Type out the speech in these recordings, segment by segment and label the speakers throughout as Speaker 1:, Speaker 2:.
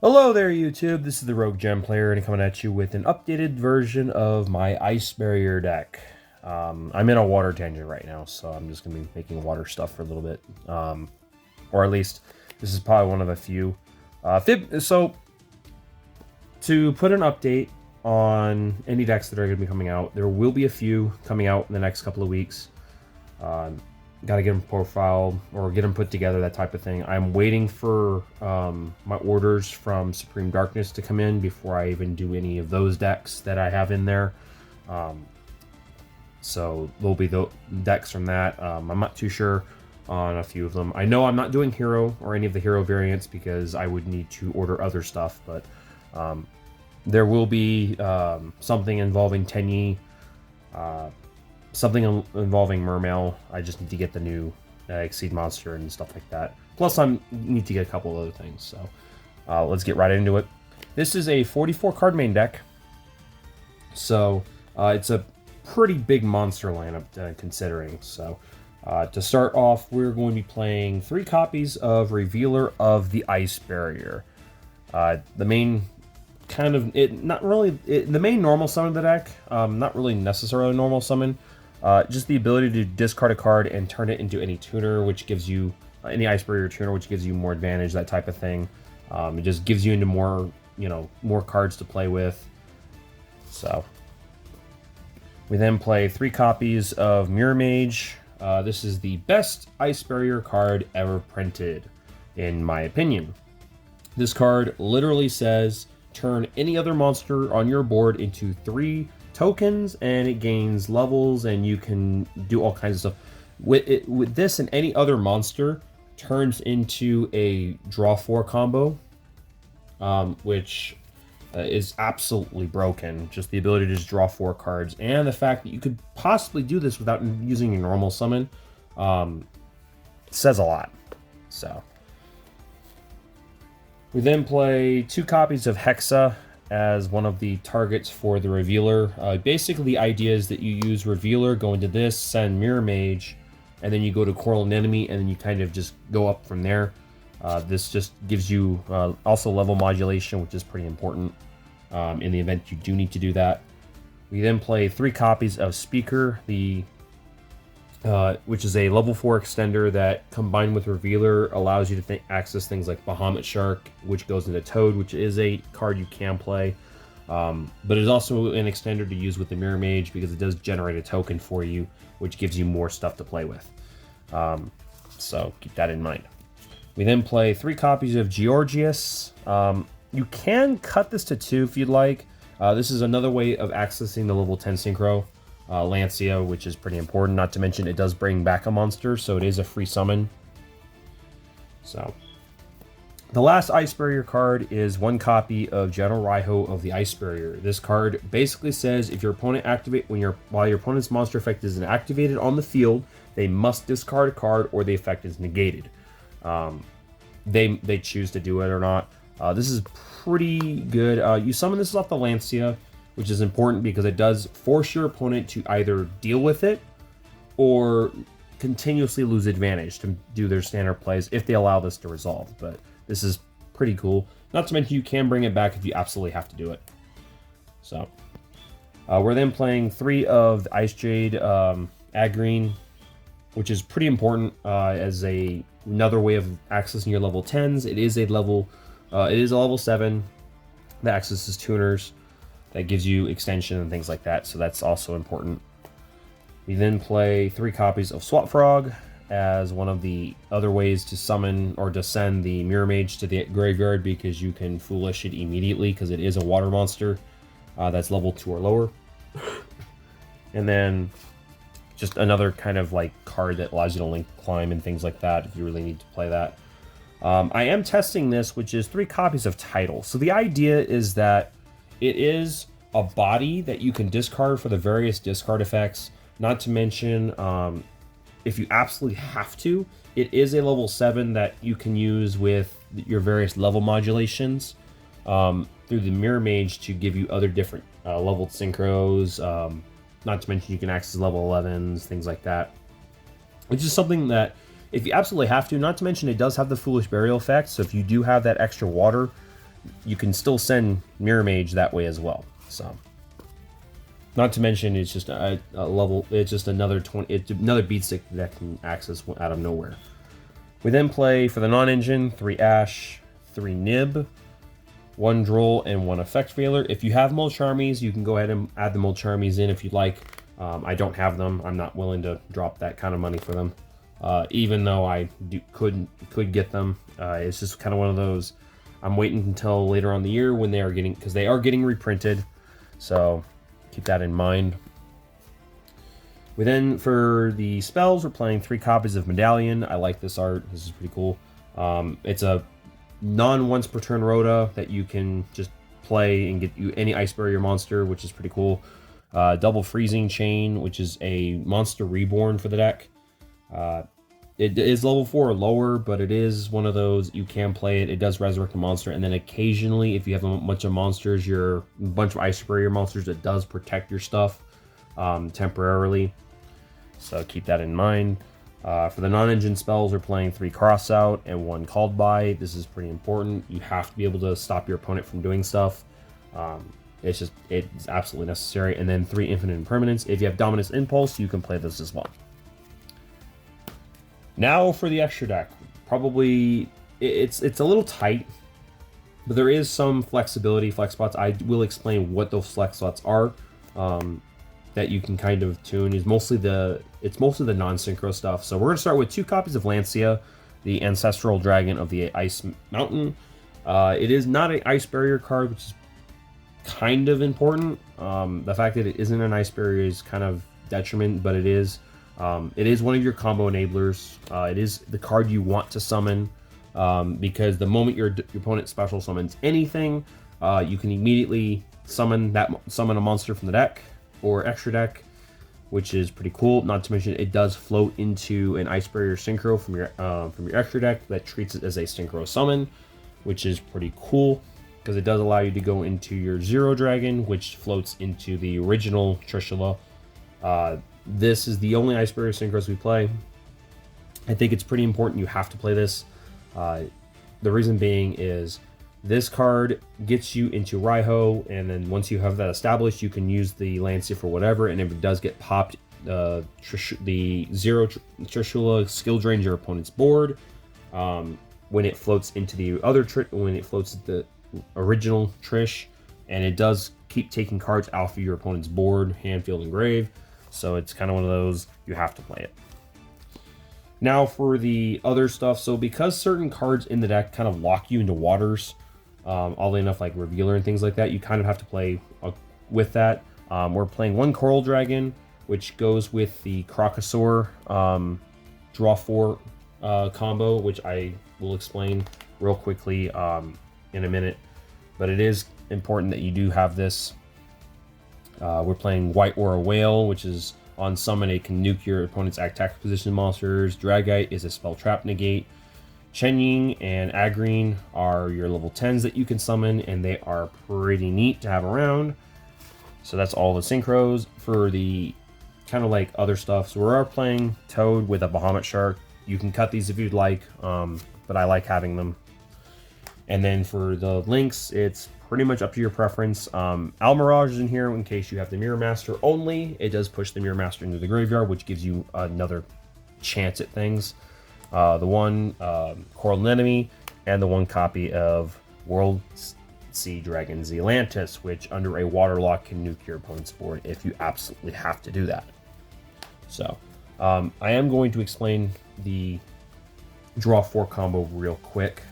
Speaker 1: Hello there, YouTube. This is the Rogue Gem Player, and coming at you with an updated version of my Ice Barrier deck. I'm in a water tangent right now, so I'm just going to be making water stuff for a little bit. Or at least, this is probably one of a few. So, to put an update on any decks that are going to be coming out, there will be a few coming out in the next couple of weeks. Got to get them profiled or get them put together, that type of thing. I'm waiting for my orders from Supreme Darkness to come in before I even do any of those decks that I have in there. So there'll be the decks from that. I'm not too sure on a few of them. I know I'm not doing Hero or any of the Hero variants because I would need to order other stuff, but there will be something involving Tenyi, something involving Mermail. I just need to get the new Exceed monster and stuff like that. Plus, I need to get a couple of other things. So let's get right into it. This is a 44 card main deck. So it's a pretty big monster lineup considering. So to start off, we're going to be playing 3 copies of Revealer of the Ice Barrier. The main the main normal summon of the deck, not really necessarily normal summon. Just the ability to discard a card and turn it into any tuner, which gives you any Ice Barrier tuner, which gives you more advantage, that type of thing. It just gives you into more, more cards to play with. So we then play 3 copies of Mirror Mage. This is the best Ice Barrier card ever printed, in my opinion. This card literally says, turn any other monster on your board into 3 tokens, and it gains levels, and you can do all kinds of stuff. With this and any other monster, turns into a draw 4 combo, which is absolutely broken. Just the ability to just draw 4 cards, and the fact that you could possibly do this without using your normal summon, says a lot. So we then play 2 copies of Hexa as one of the targets for the Revealer. Basically, the idea is that you use Revealer, go into this, send Mirror Mage, and then you go to Coral Anemone, and then you kind of just go up from there. This just gives you also level modulation, which is pretty important in the event you do need to do that. We then play 3 copies of Speaker, which is a level 4 extender that, combined with Revealer, allows you to access things like Bahamut Shark, which goes into Toad, which is a card you can play. But it's also an extender to use with the Mirror Mage because it does generate a token for you, which gives you more stuff to play with. So keep that in mind. We then play 3 copies of Georgius. You can cut this to 2 if you'd like. This is another way of accessing the level 10 Synchro. Lancia, which is pretty important. Not to mention it does bring back a monster, so it is a free summon. So the last Ice Barrier card is 1 copy of General Raiho of the Ice Barrier. This card basically says if your opponent while your opponent's monster effect is activated on the field, they must discard a card or the effect is negated. They choose to do it or not. This is pretty good. You summon this off the Lancia, which is important because it does force your opponent to either deal with it or continuously lose advantage to do their standard plays if they allow this to resolve. But this is pretty cool. Not to mention you can bring it back if you absolutely have to do it. So we're then playing 3 of the Ice Jade Agreen, which is pretty important as another way of accessing your level 10s. It is a level 7 that accesses tuners. That gives you extension and things like that, so that's also important. We then play 3 copies of Swap Frog as one of the other ways to summon or to send the Mirror Mage to the graveyard, because you can Foolish it immediately because it is a water monster that's level 2 or lower. And then just another kind of like card that allows you to link climb and things like that if you really need to play that. I am testing this, which is 3 copies of Tidal. So the idea is that it is a body that you can discard for the various discard effects. Not to mention, if you absolutely have to, it is a level 7 that you can use with your various level modulations through the Mirror Mage to give you other different leveled synchros. Not to mention you can access level 11s, things like that. Which is something that, if you absolutely have to, not to mention it does have the Foolish Burial effect, so if you do have that extra water, you can still send Mirror Mage that way as well. So, not to mention, it's just a level. It's just another 20. It's another beatstick that can access out of nowhere. We then play for the non-engine 3 Ash, 3 Nib, 1 Droll, and 1 Effect Veiler. If you have Molcharmies, you can go ahead and add the Molcharmies in if you'd like. I don't have them. I'm not willing to drop that kind of money for them. Even though I could get them. It's just kind of one of those. I'm waiting until later on the year when they are getting reprinted. So keep that in mind. We then, for the spells, we're playing 3 copies of Medallion. I like this art. This is pretty cool. It's a non-once per turn Rhoda that you can just play and get you any Ice Barrier monster, which is pretty cool. Double Freezing Chain, which is a monster reborn for the deck. It is level 4 or lower, but it is one of those, you can play it. It does resurrect a monster, and then occasionally, if you have a bunch of monsters, a bunch of Ice Barrier monsters, it does protect your stuff temporarily. So keep that in mind. For the non-engine spells, we're playing 3 Cross Out and 1 Called By. This is pretty important. You have to be able to stop your opponent from doing stuff. It's absolutely necessary. And then 3 Infinite Impermanence. If you have Dominus Impulse, you can play this as well. Now for the extra deck. Probably, it's a little tight, but there is some flexibility, flex spots. I will explain what those flex spots are. That you can kind of tune. It's mostly the non-synchro stuff. So we're gonna start with 2 copies of Lancia, the Ancestral Dragon of the Ice Mountain. It is not an Ice Barrier card, which is kind of important. The fact that it isn't an Ice Barrier is kind of detriment, but it is. It is one of your combo enablers. It is the card you want to summon, because the moment your opponent special summons anything, you can immediately summon a monster from the deck or extra deck, which is pretty cool. Not to mention, it does float into an Ice Barrier Synchro from your extra deck that treats it as a Synchro summon, which is pretty cool because it does allow you to go into your Zero Dragon, which floats into the original Trishula. This is the only Ice Barrier Synchros we play. I think it's pretty important you have to play this. The reason being is this card gets you into Raiho, and then once you have that established, you can use the Lancia for whatever, and if it does get popped, the Zero Trishula skill drains your opponent's board. When it floats into the original Trish, and it does keep taking cards off of your opponent's board, hand, field, and grave. So it's kind of one of those, you have to play it. Now for the other stuff, so because certain cards in the deck kind of lock you into waters, oddly enough, like Revealer and things like that, you kind of have to play with that. We're playing 1 Coral Dragon, which goes with the Crocosaur draw 4 combo, which I will explain real quickly in a minute. But it is important that you do have this. We're playing White Aura Whale, which is on summon, it can nuke your opponent's attack position monsters. Dragite is a spell trap negate. Chenying and Agreen are your level 10s that you can summon, and they are pretty neat to have around. So that's all the synchros. For the kind of like other stuff, so we are playing Toad with a Bahamut Shark. You can cut these if you'd like, but I like having them. And then for the links, it's pretty much up to your preference. Almirage is in here in case you have the Mirror Master only. It does push the Mirror Master into the graveyard, which gives you another chance at things. The 1 Coral Anemone, and the 1 copy of World Sea Dragon Zealantis, which under a waterlock can nuke your opponent's board if you absolutely have to do that. So I am going to explain the draw 4 combo real quick.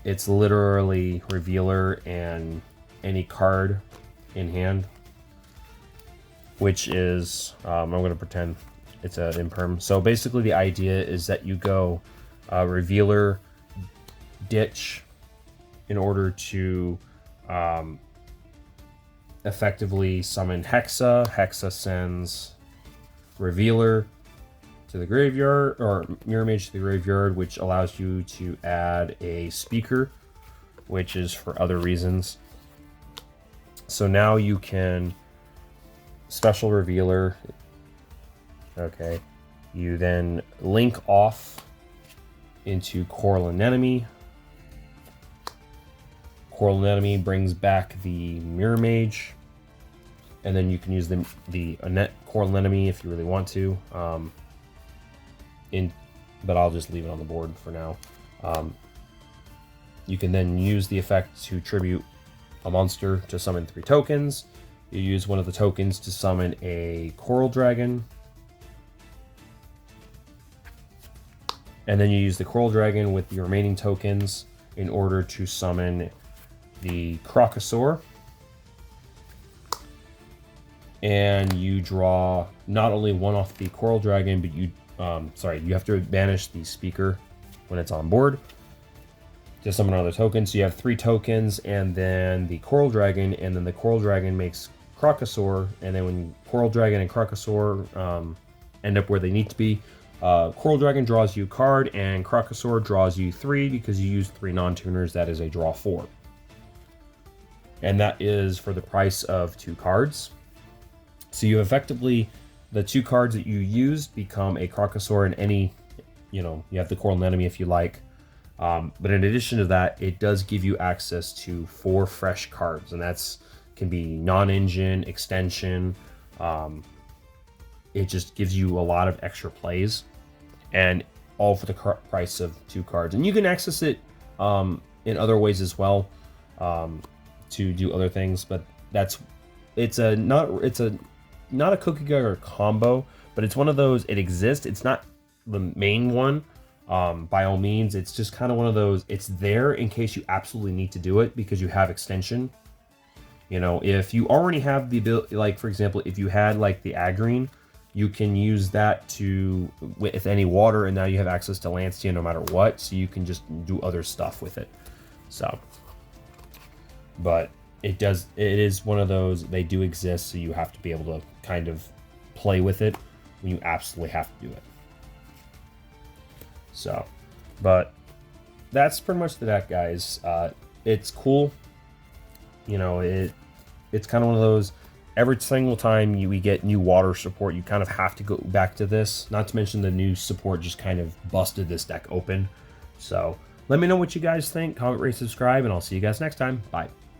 Speaker 1: It's literally Revealer and any card in hand, which is, I'm going to pretend it's an imperm. So basically the idea is that you go Revealer, Ditch, in order to effectively summon Hexa. Hexa sends Revealer to the graveyard, or Mirror Mage to the graveyard, which allows you to add a Speaker, which is for other reasons. So now you can special Revealer. Okay, you then link off into Coral Anemone, Coral Anemone brings back the Mirror Mage, and then you can use the Annette Coral Anemone if you really want to. But I'll just leave it on the board for now. You can then use the effect to tribute a monster to summon 3 tokens. You use one of the tokens to summon a Coral Dragon. And then you use the Coral Dragon with the remaining tokens in order to summon the Crocosaur. And you draw not only one off the Coral Dragon, but you have to banish the Speaker when it's on board to summon another token. So you have 3 tokens, and then the Coral Dragon, and then the Coral Dragon makes Crocosaur, and then when Coral Dragon and Crocosaur end up where they need to be, Coral Dragon draws you a card, and Crocosaur draws you 3 because you used 3 non-tuners. That is a draw 4. And that is for the price of 2 cards. So you effectively, the 2 cards that you used become a Crocosaur, and any, you have the Coral Anemone if you like. But in addition to that, it does give you access to 4 fresh cards, and that's can be non-engine, extension. It just gives you a lot of extra plays, and all for the price of 2 cards. And you can access it in other ways as well to do other things. But it's not a cookie cutter combo, but it's one of those. It exists. It's not the main one. By all means, it's just kind of one of those. It's there in case you absolutely need to do it because you have extension. If you already have the ability, like for example, if you had like the Agrine, you can use that to with any water, and now you have access to Lancia no matter what, so you can just do other stuff with it. So, but it is one of those. They do exist, so you have to be able to kind of play with it when you absolutely have to do it. So, but that's pretty much the deck, guys. It's cool. It's kind of one of those, every single time we get new water support, you kind of have to go back to this. Not to mention the new support just kind of busted this deck open. So let me know what you guys think. Comment, rate, subscribe, and I'll see you guys next time. Bye.